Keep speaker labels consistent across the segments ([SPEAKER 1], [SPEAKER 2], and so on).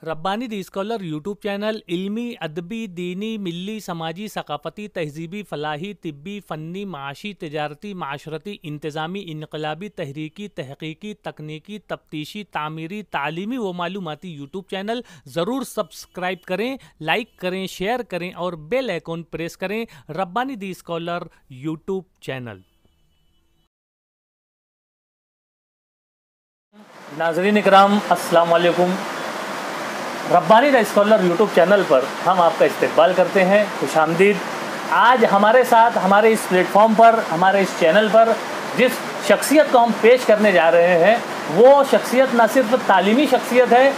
[SPEAKER 1] रब्बानी दी scholar YouTube channel इल्मी, अदबी, दीनी, मिली, समाजी, सकाफ़ती, तहज़ीबी, फ़लाही, तिब्बी, फ़न्नी, माशी, तिजारती, माशरती, इंतज़ामी, इनकलाबी, तहरीकी, तहक़ीक़ी, तकनीकी, तफ्तीशी, तामीरी, तालीमी व मालूमाती यूट्यूब चैनल ज़रूर सब्सक्राइब करें, लाइक करें, शेयर करें और बेल आइकॉन प्रेस करें। रब्बानी दी स्कॉलर यूट्यूब चैनल। नाज़रीन इकराम, अस्सलाम वालेकुम। Rabbani the scholar YouTube channel पर हम आपका इस्तकबाल करते हैं, खुशामदीद। आज हमारे साथ हमारे इस प्लेटफॉर्म पर, हमारे इस चैनल पर जिस शख्सियत को हम पेश करने जा रहे हैं वो शख्सियत न सिर्फ तालीमी शख्सियत है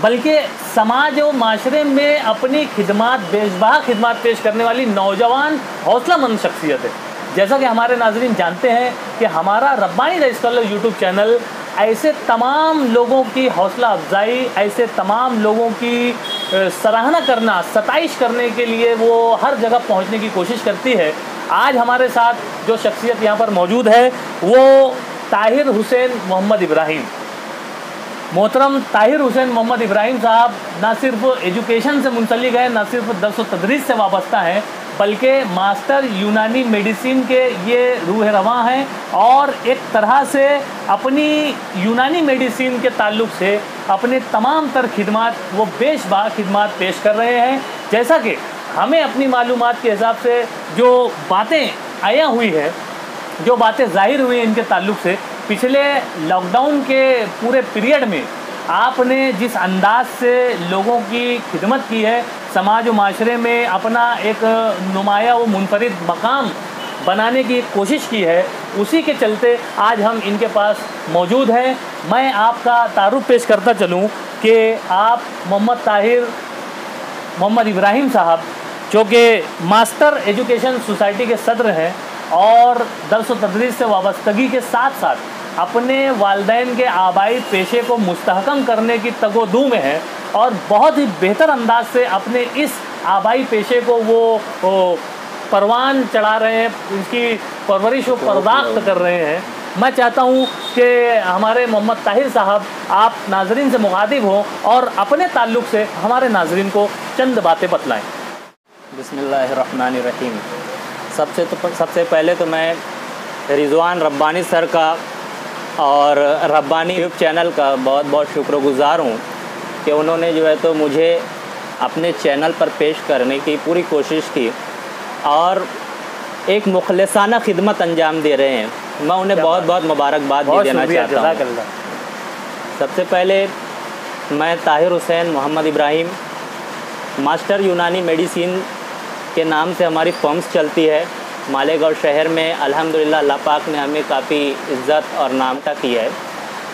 [SPEAKER 1] बल्कि समाज व माशरे में अपनी खिदमात, बेशबहा खिदमात पेश करने वाली नौजवान हौसलामंद शख्सियत है। जैसा कि हमारे नाज़रीन जानते हैं कि हमारा Rabbani the scholar YouTube channel ऐसे तमाम लोगों की हौसला अफजाई, ऐसे तमाम लोगों की सराहना करना, सताइश करने के लिए वो हर जगह पहुंचने की कोशिश करती है। आज हमारे साथ जो शख्सियत यहाँ पर मौजूद है वो ताहिर हुसैन मोहम्मद इब्राहिम। मोहतरम ताहिर हुसैन मोहम्मद इब्राहिम साहब ना सिर्फ एजुकेशन से मुंसलिक है, ना सिर्फ दर्स व तदरीस से वाबस्ता हैं, बल्कि मास्टर यूनानी मेडिसिन के ये रूह रवां हैं और एक तरह से अपनी यूनानी मेडिसिन के ताल्लुक़ से अपने तमाम तर खिदमात वो बेशबहा खिदमात पेश कर रहे हैं। जैसा कि हमें अपनी मालूमात के हिसाब से जो बातें आया हुई है, जो बातें ज़ाहिर हुई हैं इनके ताल्लुक़ से, पिछले लॉकडाउन के पूरे पीरियड में आपने जिस अंदाज से लोगों की खिदमत की है, समाज व माशरे में अपना एक नुमाया व मुनफरिद मकाम बनाने की कोशिश की है, उसी के चलते आज हम इनके पास मौजूद हैं। मैं आपका तारुफ पेश करता चलूँ कि आप मोहम्मद ताहिर मोहम्मद इब्राहिम साहब, जो कि मास्टर एजुकेशन सोसाइटी के सदर हैं और दर्स व तदरीस से वाबस्तगी के साथ साथ अपने वालिदैन के आबाई पेशे को मुस्तहकम करने की तगोदू में है और बहुत ही बेहतर अंदाज से अपने इस आबाई पेशे को वो परवान चढ़ा रहे हैं, इसकी परवरिश व पर्दाख्त कर रहे हैं। मैं चाहता हूँ कि हमारे मोहम्मद ताहिर साहब आप नाजरीन से मुखातिब हों और अपने ताल्लुक़ से हमारे नाजरीन को चंद बातें बतलाएँ।
[SPEAKER 2] बिस्मिल्लाहिर्रहमानिर्रहीम। सबसे पहले तो मैं रिज़वान रब्बानी सर का और रब्बानी यूट्यूब चैनल का बहुत बहुत शुक्रगुज़ार हूँ कि उन्होंने जो है तो मुझे अपने चैनल पर पेश करने की पूरी कोशिश की और एक मुखलिसाना खिदमत अंजाम दे रहे हैं। मैं उन्हें बहुत बहुत मुबारकबाद भी देना चाहता हूँ। सबसे पहले मैं ताहिर हुसैन मोहम्मद इब्राहिम, मास्टर यूनानी मेडिसिन के नाम से हमारी फर्म्स चलती है मालेगांव शहर में। अल्हम्दुलिल्लाह अल्लाह पाक ने हमें काफ़ी इज़्ज़त और नामता की है।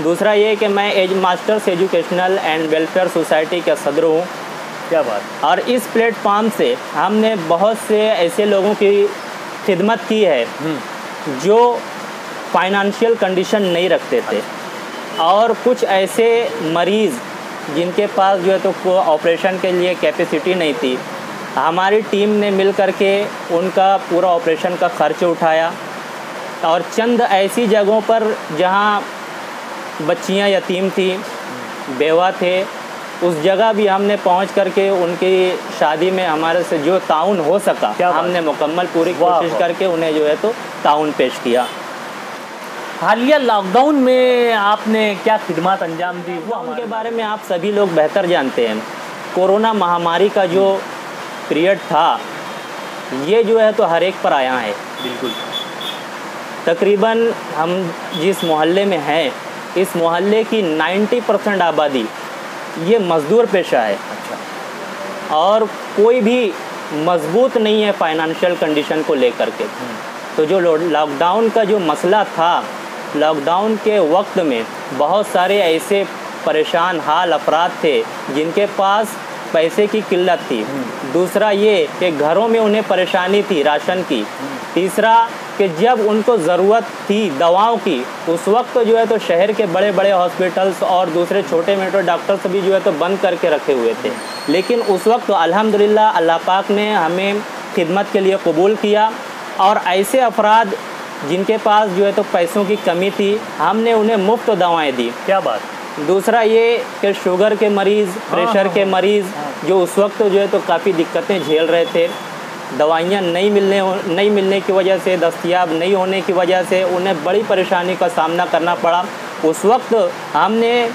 [SPEAKER 2] दूसरा ये कि मैं masters educational and welfare society का सदर हूँ।
[SPEAKER 1] क्या बात।
[SPEAKER 2] और इस प्लेटफॉर्म से हमने बहुत से ऐसे लोगों की खिदमत की है जो फाइनेंशियल कंडीशन नहीं रखते थे और कुछ ऐसे मरीज़ जिनके पास जो है तो ऑपरेशन के लिए कैपेसिटी नहीं थी, हमारी टीम ने मिल कर के उनका पूरा ऑपरेशन का खर्च उठाया और चंद ऐसी जगहों पर जहां बच्चियां यतीम थी, बेवा थे, उस जगह भी हमने पहुंच कर के उनकी शादी में हमारे से जो ताउन हो सका हमने मुकम्मल पूरी कोशिश करके उन्हें जो है तो ताउन पेश किया।
[SPEAKER 1] हालिया लॉकडाउन में आपने क्या खिदमत अंजाम दी वो
[SPEAKER 2] उनके बारे में आप सभी लोग बेहतर जानते हैं। कोरोना महामारी का जो पीरियड था ये जो है तो हर एक पर आया है।
[SPEAKER 1] बिल्कुल।
[SPEAKER 2] तकरीबन हम जिस मोहल्ले में हैं, इस मोहल्ले की 90% आबादी ये मज़दूर पेशा है।
[SPEAKER 1] अच्छा।
[SPEAKER 2] और कोई भी मजबूत नहीं है फाइनेंशियल कंडीशन को लेकर के। तो जो लॉकडाउन का जो मसला था, लॉकडाउन के वक्त में बहुत सारे ऐसे परेशान हाल अफराद थे जिनके पास पैसे की किल्लत थी। दूसरा ये कि घरों में उन्हें परेशानी थी राशन की। तीसरा कि जब उनको ज़रूरत थी दवाओं की, उस वक्त जो है तो शहर के बड़े बड़े हॉस्पिटल्स और दूसरे छोटे मोटे डॉक्टर्स भी जो है तो बंद करके रखे हुए थे। लेकिन उस वक्त तो अल्हम्दुलिल्लाह अल्लाह पाक ने हमें खिदमत के लिए कबूल किया और ऐसे अफराद जिनके पास जो है तो पैसों की कमी थी, हमने उन्हें मुफ्त दवाएँ दी।
[SPEAKER 1] क्या बात।
[SPEAKER 2] दूसरा ये कि शुगर के मरीज़, प्रेशर के मरीज़ जो उस वक्त जो है तो काफ़ी दिक्कतें झेल रहे थे, दवाइयाँ नहीं मिलने की वजह से, दस्तयाब नहीं होने की वजह से उन्हें बड़ी परेशानी का सामना करना पड़ा। उस वक्त हमने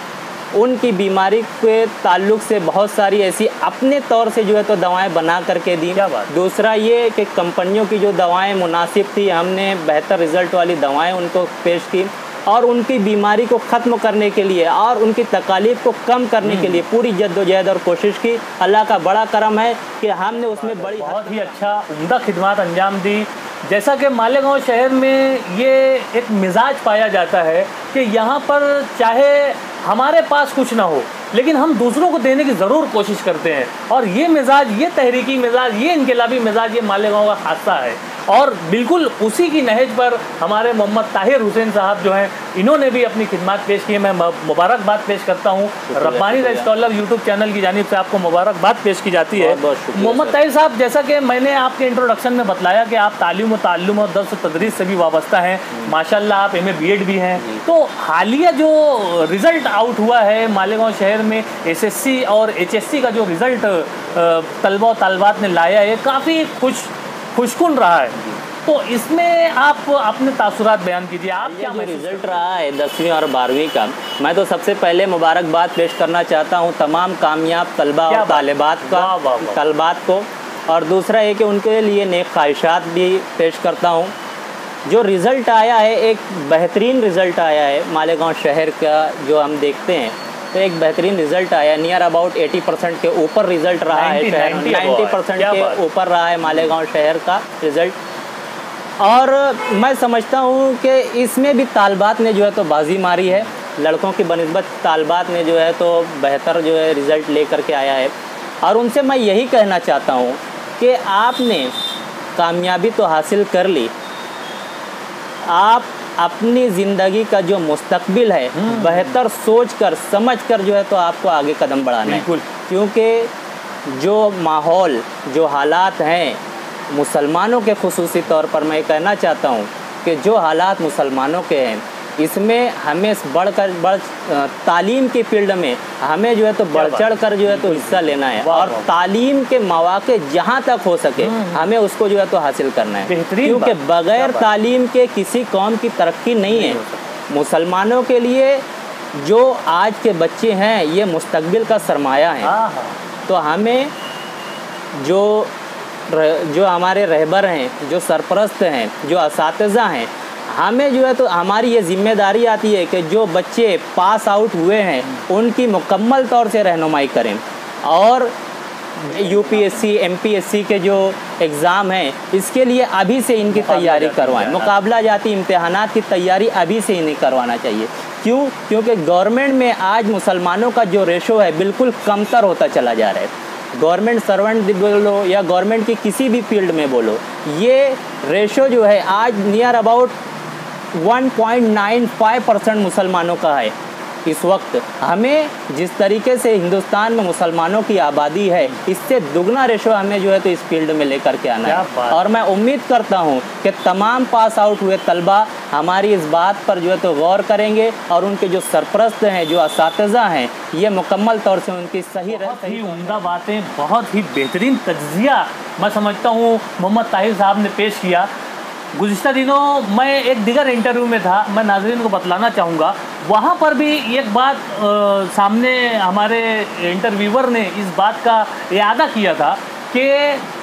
[SPEAKER 2] उनकी बीमारी के ताल्लुक से बहुत सारी ऐसी अपने तौर से जो है तो दवाएं बना करके दी।
[SPEAKER 1] क्या बात।
[SPEAKER 2] दूसरा ये कि कंपनियों की जो दवाएं मुनासिब थी, हमने बेहतर रिज़ल्ट वाली दवाएं उनको पेश की और उनकी बीमारी को ख़त्म करने के लिए और उनकी तकालीफ को कम करने के लिए पूरी जद्दोजहद और कोशिश की। अल्लाह का बड़ा करम है कि हमने उसमें बड़ी
[SPEAKER 1] बहुत ही अच्छा उम्दा खिदमत अंजाम दी। जैसा कि मालेगांव शहर में ये एक मिजाज पाया जाता है कि यहाँ पर चाहे हमारे पास कुछ ना हो लेकिन हम दूसरों को देने की ज़रूर कोशिश करते हैं, और ये मिजाज, ये तहरीकी मिजाज, ये इनकलाबी मिजाज, ये मालेगांव का खासा है। और बिल्कुल उसी की नहज पर हमारे मोहम्मद ताहिर हुसैन साहब जो हैं, इन्होंने भी अपनी खिदमत पेश की है। मैं मुबारकबाद पेश करता हूँ। Rabbani the scholar YouTube channel की जानिब से आपको मुबारकबाद पेश की जाती है। मोहम्मद ताहिर साहब, जैसा कि मैंने आपके इंट्रोडक्शन में बतलाया कि आप तालीम व ताल्लुम और दर्स व तदरीस से भी वाबस्ता हैं, माशाल्लाह आप MA BEd भी हैं। तो हालिया जो रिज़ल्ट आउट हुआ है मालेगांव शहर में, SSC और HSC का जो रिज़ल्ट तलबा और तालबात ने लाया है, काफ़ी खुशकुन रहा है। तो इसमें आप अपने तासुरात बयान कीजिए। आप क्या
[SPEAKER 2] रिज़ल्ट रहा है 10वीं और 12वीं का, मैं तो सबसे पहले मुबारकबाद पेश करना चाहता हूँ तमाम कामयाब तलबा और तालिबात को, और दूसरा है कि उनके लिए नेक ख्वाहिशात भी पेश करता हूँ। जो रिज़ल्ट आया है, एक बेहतरीन रिज़ल्ट आया है मालेगांव शहर का, जो हम देखते हैं तो एक बेहतरीन रिज़ल्ट आया। नियर अबाउट 80% के ऊपर रिज़ल्ट रहा है, 90% के ऊपर रहा है मालेगांव शहर का रिज़ल्ट। और मैं समझता हूँ कि इसमें भी तालबात ने जो है तो बाजी मारी है, लड़कों की बनिस्बत तालबात ने जो है तो बेहतर जो है रिज़ल्ट लेकर के आया है। और उनसे मैं यही कहना चाहता हूँ कि आपने कामयाबी तो हासिल कर ली, आप अपनी ज़िंदगी का जो मुस्तकबिल है बेहतर सोचकर समझकर जो है तो आपको आगे कदम बढ़ाना है। क्योंकि जो माहौल, जो हालात हैं मुसलमानों के खुसूसी तौर पर, मैं कहना चाहता हूँ कि जो हालात मुसलमानों के हैं, इसमें हमें बढ़ तालीम की फील्ड में हमें जो है तो बढ़ चढ़ कर जो है तो हिस्सा लेना है, और तालीम के मौके जहाँ तक हो सके हमें उसको जो है तो हासिल करना है। क्योंकि बग़ैर तालीम के किसी कौम की तरक्की नहीं है। मुसलमानों के लिए जो आज के बच्चे हैं ये मुस्तकबिल का सरमाया है। तो हमें जो हमारे रहबर हैं, जो सरपरस्त हैं, जो असातिज़ा हैं, हमें जो है तो हमारी ये ज़िम्मेदारी आती है कि जो बच्चे पास आउट हुए हैं उनकी मुकम्मल तौर से रहनुमाई करें, और UPSC MPSC के जो एग्ज़ाम हैं इसके लिए अभी से इनकी तैयारी करवाएं। मुकाबला जाती इम्तिहानात की तैयारी अभी से इन्हें करवाना चाहिए। क्योंकि गवर्नमेंट में आज मुसलमानों का जो रेशो है बिल्कुल कमतर होता चला जा रहा है। गवर्नमेंट सर्वेंट बोलो या गवर्नमेंट की किसी भी फील्ड में बोलो, ये रेशो जो है आज नियर अबाउट 1.95% मुसलमानों का है। इस वक्त हमें जिस तरीके से हिंदुस्तान में मुसलमानों की आबादी है, इससे दुगना रेशो हमें जो है तो इस फील्ड में लेकर के आना है। और मैं उम्मीद करता हूं कि तमाम पास आउट हुए तलबा हमारी इस बात पर जो है तो गौर करेंगे, और उनके जो सरपरस्त हैं, जो असातिज़ा हैं, ये मुकम्मल तौर से उनकी सही
[SPEAKER 1] उम्दा बातें, बहुत ही बेहतरीन तज्ज़िया मैं समझता हूँ मोहम्मद ताहिर साहब ने पेश किया। गुज़िश्ता दिनों मैं एक दिगर इंटरव्यू में था, मैं नाज़रीन को बतलाना चाहूँगा, वहाँ पर भी एक बात सामने हमारे इंटरव्यूअर ने इस बात का इयादा किया था कि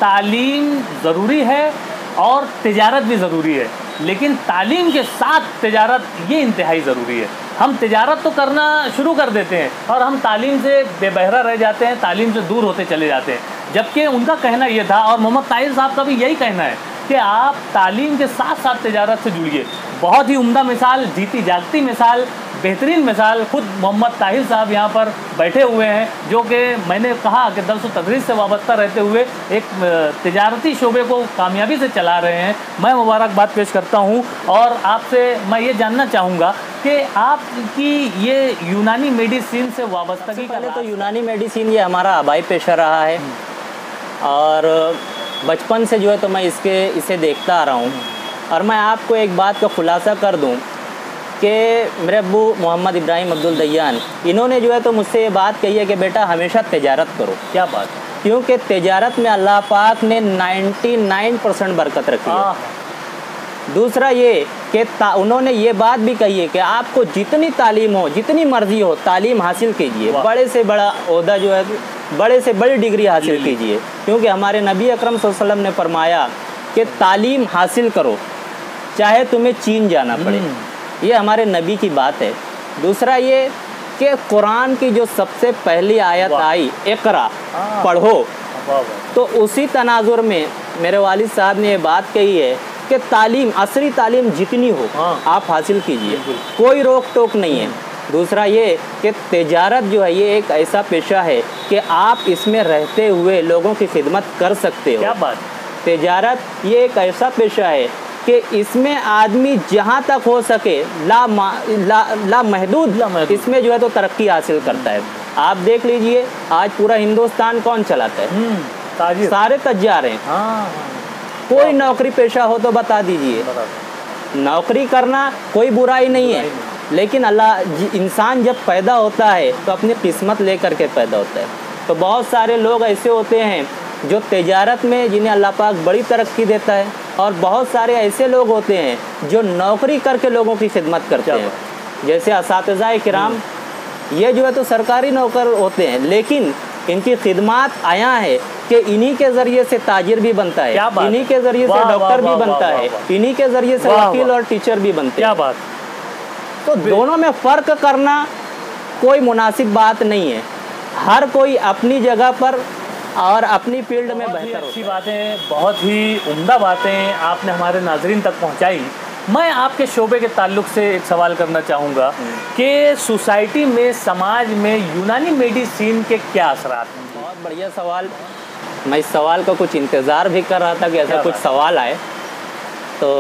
[SPEAKER 1] तालीम ज़रूरी है और तिजारत भी ज़रूरी है, लेकिन तालीम के साथ तिजारत ये इंतहाई ज़रूरी है। हम तिजारत तो करना शुरू कर देते हैं और हम तालीम से बेबहरा रह जाते हैं, तालीम से दूर होते चले जाते हैं। जबकि उनका कहना ये था, और मोहम्मद ताहिर साहब का भी यही कहना है, कि आप तालीम के साथ साथ तिजारत से जुड़िए। बहुत ही उम्दा मिसाल, जीती जागती मिसाल, बेहतरीन मिसाल खुद मोहम्मद ताहिर साहब यहाँ पर बैठे हुए हैं, जो कि मैंने कहा कि दर्स व तदरीस से वाबस्ता रहते हुए एक तिजारती शोबे को कामयाबी से चला रहे हैं। मैं मुबारकबाद पेश करता हूँ, और आपसे मैं ये जानना चाहूँगा कि आपकी ये यूनानी मेडिसिन से वाबस्तगी का,
[SPEAKER 2] तो यूनानी मेडिसिन ये हमारा आबाई पेशा रहा है, और बचपन से जो है तो मैं इसे देखता आ रहा हूँ। और मैं आपको एक बात का खुलासा कर दूँ कि मेरे अब्बू मोहम्मद इब्राहिम अब्दुल दयान, इन्होंने जो है तो मुझसे ये बात कही है कि बेटा हमेशा तिजारत करो।
[SPEAKER 1] क्या बात है।
[SPEAKER 2] क्योंकि तिजारत में अल्लाह पाक ने 99% बरकत रखी है। दूसरा ये कि उन्होंने ये बात भी कही है कि आपको जितनी तालीम हो, जितनी मर्जी हो, तालीम हासिल कीजिए, बड़े से बड़ा ओहदा जो है, बड़े से बड़ी डिग्री हासिल कीजिए, क्योंकि हमारे नबी अकरम सल्लल्लाहु अलैहि वसल्लम ने फरमाया कि तालीम हासिल करो चाहे तुम्हें चीन जाना पड़े। ये हमारे नबी की बात है। दूसरा ये कि कुरान की जो सबसे पहली आयत आई, इकरा, पढ़ो, तो उसी तनाजुर में मेरे वालिद साहब ने ये बात कही है कि तालीम, असली तालीम जितनी हो आप हासिल कीजिए, कोई रोक टोक नहीं है। दूसरा ये कि तिजारत जो है ये एक ऐसा पेशा है कि आप इसमें रहते हुए लोगों की खिदमत कर सकते हो।
[SPEAKER 1] क्या बात।
[SPEAKER 2] तिजारत ये एक ऐसा पेशा है कि इसमें आदमी जहाँ तक हो सके ला महदूद इसमें जो है तो तरक्की हासिल करता है। आप देख लीजिए आज पूरा हिंदुस्तान कौन चलाता है? सारे तज्जार हैं। कोई नौकरी पेशा हो तो बता दीजिए। नौकरी करना कोई बुराई नहीं है, लेकिन अल्लाह, इंसान जब पैदा होता है तो अपनी किस्मत लेकर के पैदा होता है। तो बहुत सारे लोग ऐसे होते हैं जो तिजारत में, जिन्हें अल्लाह पाक बड़ी तरक्की देता है, और बहुत सारे ऐसे लोग होते हैं जो नौकरी करके लोगों की खिदमत करते हैं। जैसे असातिज़ाए किराम, ये जो है तो सरकारी नौकर होते हैं, लेकिन इनकी खिदमत आया है कि इन्हीं के ज़रिए से ताजिर भी बनता है, इन्हीं के ज़रिए से डॉक्टर भी बनता है, इन्हीं के ज़रिए से वकील और टीचर भी बनते हैं।
[SPEAKER 1] क्या बात।
[SPEAKER 2] तो दोनों में फ़र्क करना कोई मुनासिब बात नहीं है। हर कोई अपनी जगह पर और अपनी फील्ड में बेहतर।
[SPEAKER 1] अच्छी बातें, बहुत ही उम्दा बातें आपने हमारे नाजरीन तक पहुंचाई। मैं आपके शोबे के ताल्लुक से एक सवाल करना चाहूँगा कि सोसाइटी में, समाज में यूनानी मेडिसिन के क्या असरात हैं?
[SPEAKER 2] बहुत बढ़िया सवाल। मैं इस सवाल का कुछ इंतज़ार भी कर रहा था कि ऐसा कुछ सवाल आए। तो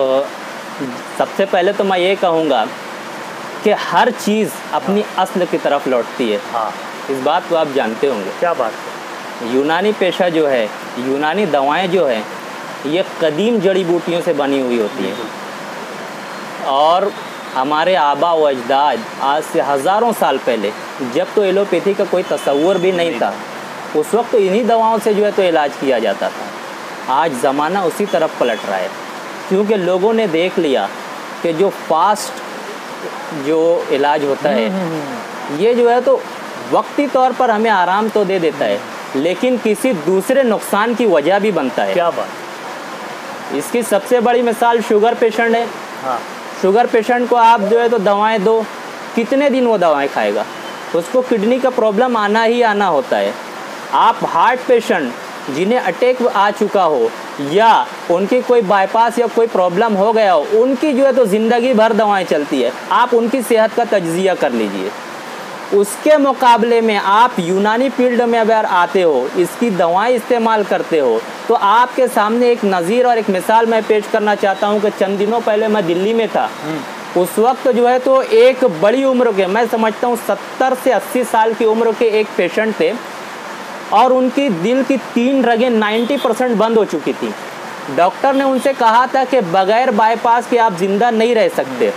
[SPEAKER 2] सबसे पहले तो मैं ये कहूँगा कि हर चीज़ अपनी अस्ल की तरफ लौटती है। इस बात को आप जानते होंगे।
[SPEAKER 1] क्या बात।
[SPEAKER 2] यूनानी पेशा जो है, यूनानी दवाएं जो है, ये कदीम जड़ी बूटियों से बनी हुई होती हैं, और हमारे आबा व अजदाद आज से हज़ारों साल पहले, जब तो एलोपैथी का कोई तस्वुर भी नहीं था, उस वक्त तो इन्हीं दवाओं से जो है तो इलाज किया जाता था। आज ज़माना उसी तरफ पलट रहा है, क्योंकि लोगों ने देख लिया कि जो फास्ट जो इलाज होता है, ये जो है तो वक्ती तौर पर हमें आराम तो दे देता है, लेकिन किसी दूसरे नुकसान की वजह भी बनता है।
[SPEAKER 1] क्या बात।
[SPEAKER 2] इसकी सबसे बड़ी मिसाल शुगर पेशेंट है। शुगर पेशेंट को आप जो है तो दवाएं दो, कितने दिन वो दवाएं खाएगा? उसको किडनी का प्रॉब्लम आना ही आना होता है। आप हार्ट पेशेंट जिन्हें अटैक आ चुका हो या उनकी कोई बाईपास या कोई प्रॉब्लम हो गया हो, उनकी जो है तो ज़िंदगी भर दवाएं चलती है। आप उनकी सेहत का तज्ज़िया कर लीजिए। उसके मुकाबले में आप यूनानी फील्ड में अगर आते हो, इसकी दवाएं इस्तेमाल करते हो, तो आपके सामने एक नज़ीर और एक मिसाल मैं पेश करना चाहता हूं कि चंद दिनों पहले मैं दिल्ली में था। उस वक्त जो है तो एक बड़ी उम्र के, मैं समझता हूं 70 से 80 साल की उम्र के एक पेशेंट थे, और उनकी दिल की 3 रगें 90% बंद हो चुकी थी। डॉक्टर ने उनसे कहा था कि बगैर बाईपास के आप ज़िंदा नहीं रह सकते।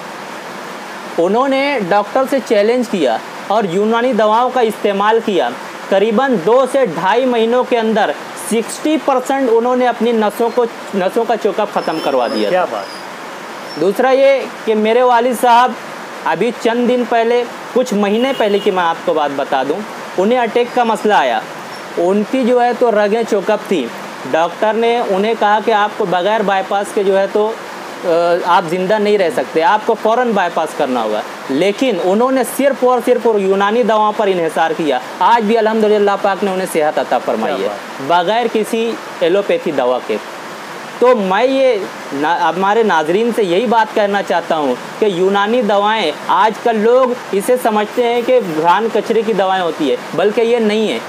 [SPEAKER 2] उन्होंने डॉक्टर से चैलेंज किया और यूनानी दवाओं का इस्तेमाल किया। करीबन 2 से 2.5 महीनों के अंदर 60% उन्होंने अपनी नसों का चेकअप ख़त्म करवा दिया।
[SPEAKER 1] क्या बात।
[SPEAKER 2] दूसरा ये कि मेरे वालिद साहब अभी चंद दिन पहले, कुछ महीने पहले की मैं आपको बात बता दूं, उन्हें अटैक का मसला आया। उनकी जो है तो रगें चेकअप थी। डॉक्टर ने उन्हें कहा कि आपको बगैर बाईपास के जो है तो आप ज़िंदा नहीं रह सकते, आपको फ़ौरन बाईपास करना होगा। लेकिन उन्होंने सिर्फ और सिर्फ यूनानी दवाओं पर इन्हिसार किया। आज भी अल्हम्दुलिल्लाह पाक ने उन्हें सेहत अता फरमाई है, बगैर किसी एलोपैथी दवा के। तो मैं ये हमारे नाजरीन से यही बात कहना चाहता हूँ कि यूनानी दवाएं, आजकल लोग इसे समझते हैं कि घान कचरे की दवाएं होती है, बल्कि ये नहीं है।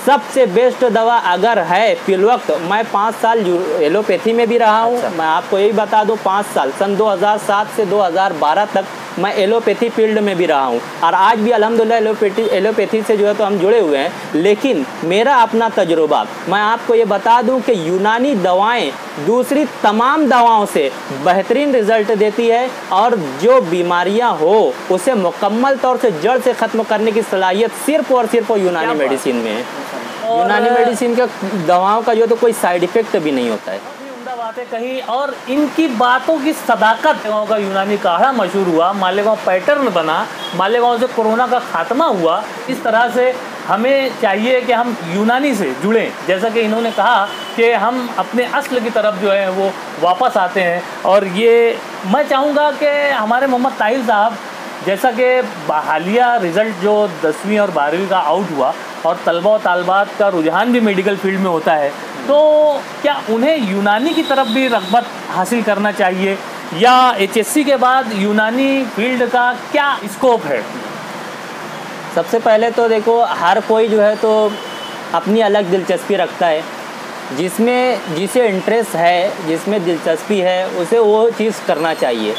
[SPEAKER 2] सबसे बेस्ट दवा अगर है फिलवक्त, मैं 5 साल एलोपैथी में भी रहा हूँ। मैं आपको यही बता दूँ, 5 साल, सन 2007 से 2012 तक मैं एलोपैथी फील्ड में भी रहा हूँ और आज भी अल्हम्दुलिल्लाह एलोपैथी से जो है तो हम जुड़े हुए हैं। लेकिन मेरा अपना तजुर्बा, मैं आपको ये बता दूं कि यूनानी दवाएं दूसरी तमाम दवाओं से बेहतरीन रिजल्ट देती है और जो बीमारियां हो उसे मुकम्मल तौर से जड़ से ख़त्म करने की सलाहियत सिर्फ और सिर्फ यूनानी मेडिसिन में है। यूनानी मेडिसिन का दवाओं का जो तो कोई साइड इफ़ेक्ट भी नहीं होता है।
[SPEAKER 1] बातें कही और इनकी बातों की सदाकत का यूनानी काढ़ा मशहूर हुआ, मालेगांव पैटर्न बना, मालेगांव से कोरोना का खात्मा हुआ। इस तरह से हमें चाहिए कि हम यूनानी से जुड़ें, जैसा कि इन्होंने कहा कि हम अपने असल की तरफ जो है वो वापस आते हैं। और ये मैं चाहूँगा कि हमारे मोहम्मद ताहिर साहब, जैसा कि हालिया रिज़ल्ट जो 10वीं और 12वीं का आउट हुआ और तलबा और तालबात का रुझान भी मेडिकल फील्ड में होता है, तो क्या उन्हें यूनानी की तरफ भी रग़बत हासिल करना चाहिए या HSC के बाद यूनानी फील्ड का क्या स्कोप है?
[SPEAKER 2] सबसे पहले तो देखो, हर कोई जो है तो अपनी अलग दिलचस्पी रखता है। जिसे इंटरेस्ट है, जिसमें दिलचस्पी है, उसे वो चीज़ करना चाहिए।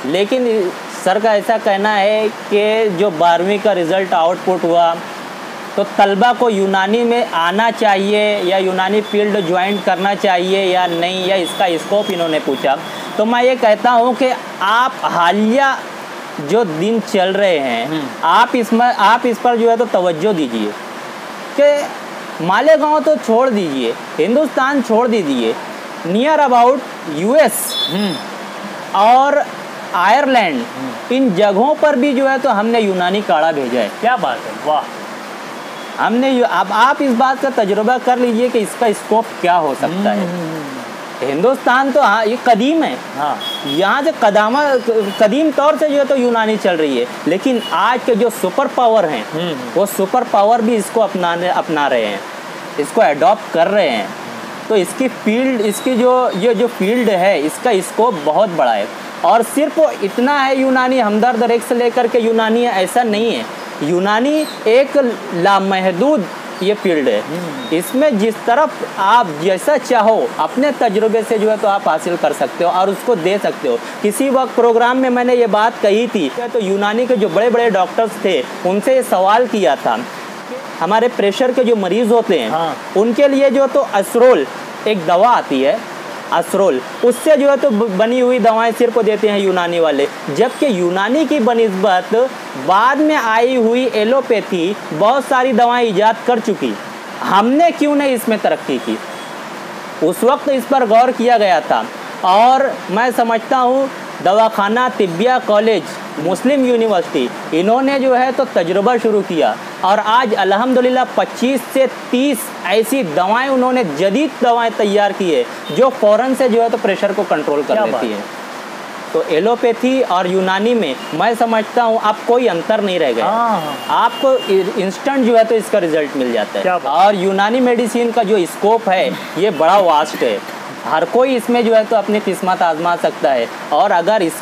[SPEAKER 2] लेकिन सर का ऐसा कहना है कि जो 12वीं का रिज़ल्ट आउटपुट हुआ तो तलबा को यूनानी में आना चाहिए या यूनानी फील्ड ज्वाइन करना चाहिए या नहीं, या इसका स्कोप इन्होंने पूछा। तो मैं ये कहता हूँ कि आप हालिया जो दिन चल रहे हैं, आप इस पर जो है तो तवज्जो दीजिए कि मालेगांव तो छोड़ दीजिए, हिंदुस्तान छोड़ दीजिए, नियर अबाउट US और आयरलैंड, इन जगहों पर भी जो है तो हमने यूनानी काढ़ा भेजा है।
[SPEAKER 1] क्या बात है, वाह!
[SPEAKER 2] हमने अब आप इस बात का तजुर्बा कर लीजिए कि इसका स्कोप क्या हो सकता है। हिंदुस्तान तो हाँ ये कदीम है, हाँ यहाँ से कदीम तौर से जो है तो यूनानी चल रही है, लेकिन आज के जो सुपर पावर हैं वो सुपर पावर भी इसको अपना रहे हैं, इसको अडॉप्ट कर रहे हैं। तो इसकी फील्ड, इसकी जो फील्ड है, इसका स्कोप बहुत बड़ा है। और सिर्फ इतना है यूनानी हमदर्द रेक्स से लेकर के यूनानी है, ऐसा नहीं है। यूनानी एक लामहदूद ये फील्ड है। इसमें जिस तरफ आप जैसा चाहो अपने तजुर्बे से जो है तो आप हासिल कर सकते हो और उसको दे सकते हो। किसी वक्त प्रोग्राम में मैंने ये बात कही थी तो यूनानी के जो बड़े बड़े डॉक्टर्स थे उनसे ये सवाल किया था, हमारे प्रेशर के जो मरीज़ होते हैं, हाँ, उनके लिए जो तो असरोल एक दवा आती है, असरोल, उससे जो है तो बनी हुई दवाएं सिर्फ देते हैं यूनानी वाले। जबकि यूनानी की बनिस्बत बाद में आई हुई एलोपैथी बहुत सारी दवाएं ईजाद कर चुकी, हमने क्यों नहीं इसमें तरक्की की? उस वक्त इस पर गौर किया गया था। और मैं समझता हूँ दवाखाना तिब्बिया कॉलेज, मुस्लिम यूनिवर्सिटी, इन्होंने जो है तो तजुर्बा शुरू किया और आज अल्हम्दुलिल्लाह 25 से 30 ऐसी दवाएं उन्होंने जदीद दवाएं तैयार की है जो फ़ौरन से जो है तो प्रेशर को कंट्रोल कर लेती है। तो एलोपैथी और यूनानी में मैं समझता हूँ अब कोई अंतर नहीं रह गया, आपको इंस्टेंट जो है तो इसका रिजल्ट मिल जाता है। और यूनानी मेडिसिन का जो स्कोप है ये बड़ा वास्ट है, हर कोई इसमें जो है तो अपनी किस्मत आजमा सकता है। और अगर इस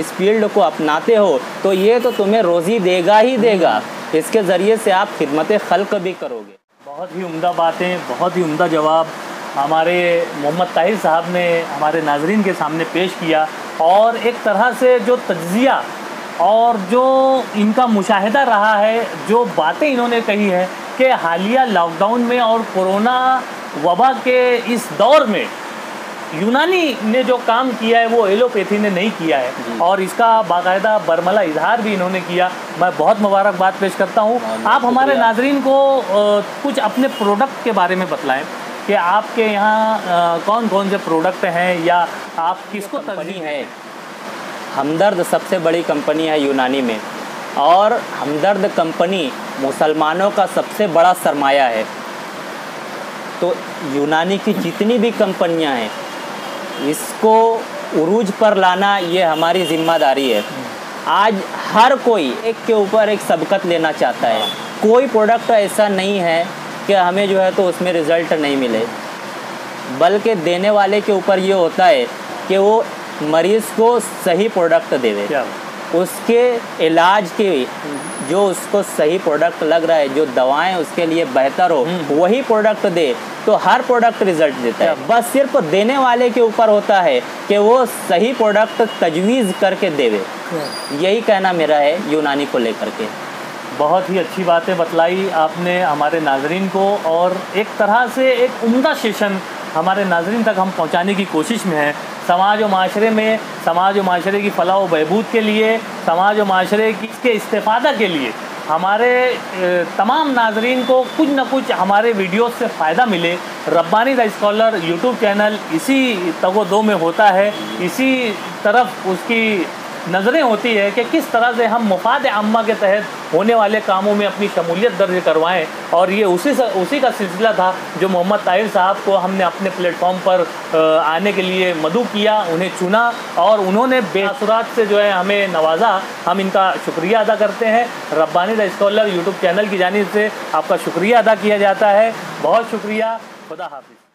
[SPEAKER 2] फील्ड को अपनाते हो तो ये तो तुम्हें रोज़ी देगा ही देगा, इसके ज़रिए से आप खिदमत खल्क भी करोगे।
[SPEAKER 1] बहुत ही उम्दा बातें, बहुत ही उम्दा जवाब हमारे मोहम्मद ताहिर साहब ने हमारे नाजरीन के सामने पेश किया। और एक तरह से जो तज्ज़िया और जो इनका मुशाहिदा रहा है, जो बातें इन्होंने कही है कि हालिया लॉकडाउन में और कोरोना वबा के इस दौर में यूनानी ने जो काम किया है वो एलोपैथी ने नहीं किया है और इसका बाकायदा बरमला इजहार भी इन्होंने किया। मैं बहुत मुबारकबाद पेश करता हूँ। आप हमारे नाजरीन को कुछ अपने प्रोडक्ट के बारे में बतलाएं कि आपके यहाँ कौन कौन से प्रोडक्ट हैं या आप किसको तरजीह है?
[SPEAKER 2] हमदर्द सबसे बड़ी कंपनी है यूनानी में और हमदर्द कंपनी मुसलमानों का सबसे बड़ा सरमाया है। तो यूनानी की जितनी भी कंपनियां हैं इसको उरूज पर लाना ये हमारी ज़िम्मेदारी है। आज हर कोई एक के ऊपर एक सबकत लेना चाहता है, कोई प्रोडक्ट ऐसा नहीं है कि हमें जो है तो उसमें रिज़ल्ट नहीं मिले, बल्कि देने वाले के ऊपर ये होता है कि वो मरीज़ को सही प्रोडक्ट देवे, उसके इलाज की जो उसको सही प्रोडक्ट लग रहा है, जो दवाएं उसके लिए बेहतर हो वही प्रोडक्ट दे, तो हर प्रोडक्ट रिजल्ट देता है। बस सिर्फ देने वाले के ऊपर होता है कि वो सही प्रोडक्ट तजवीज़ करके देवे। यही कहना मेरा है यूनानी को लेकर के।
[SPEAKER 1] बहुत ही अच्छी बातें बतलाई आपने हमारे नाजरीन को, और एक तरह से एक उम्दा सेशन हमारे नाजरीन तक हम पहुंचाने की कोशिश में हैं। समाज और माशरे में, समाज और माशरे की फलाह व बहबूद के लिए, समाज और माशरे के इस्तेफादा के लिए हमारे तमाम नाजरीन को कुछ न कुछ हमारे वीडियो से फ़ायदा मिले। Rabbani the scholar YouTube channel इसी तगोदो में होता है, इसी तरफ उसकी नज़रें होती है कि किस तरह से हम मुफाद आम्मा के तहत होने वाले कामों में अपनी शमूलियत दर्ज करवाएं। और ये उसी का सिलसिला था जो मोहम्मद ताहिर साहब को हमने अपने प्लेटफॉर्म पर आने के लिए मदऊ किया, उन्हें चुना और उन्होंने बेअसरात से जो है हमें नवाजा। हम इनका शुक्रिया अदा करते हैं। Rabbani the scholar YouTube channel की जानिब से आपका शुक्रिया अदा किया जाता है। बहुत शुक्रिया। खुदा हाफिज़।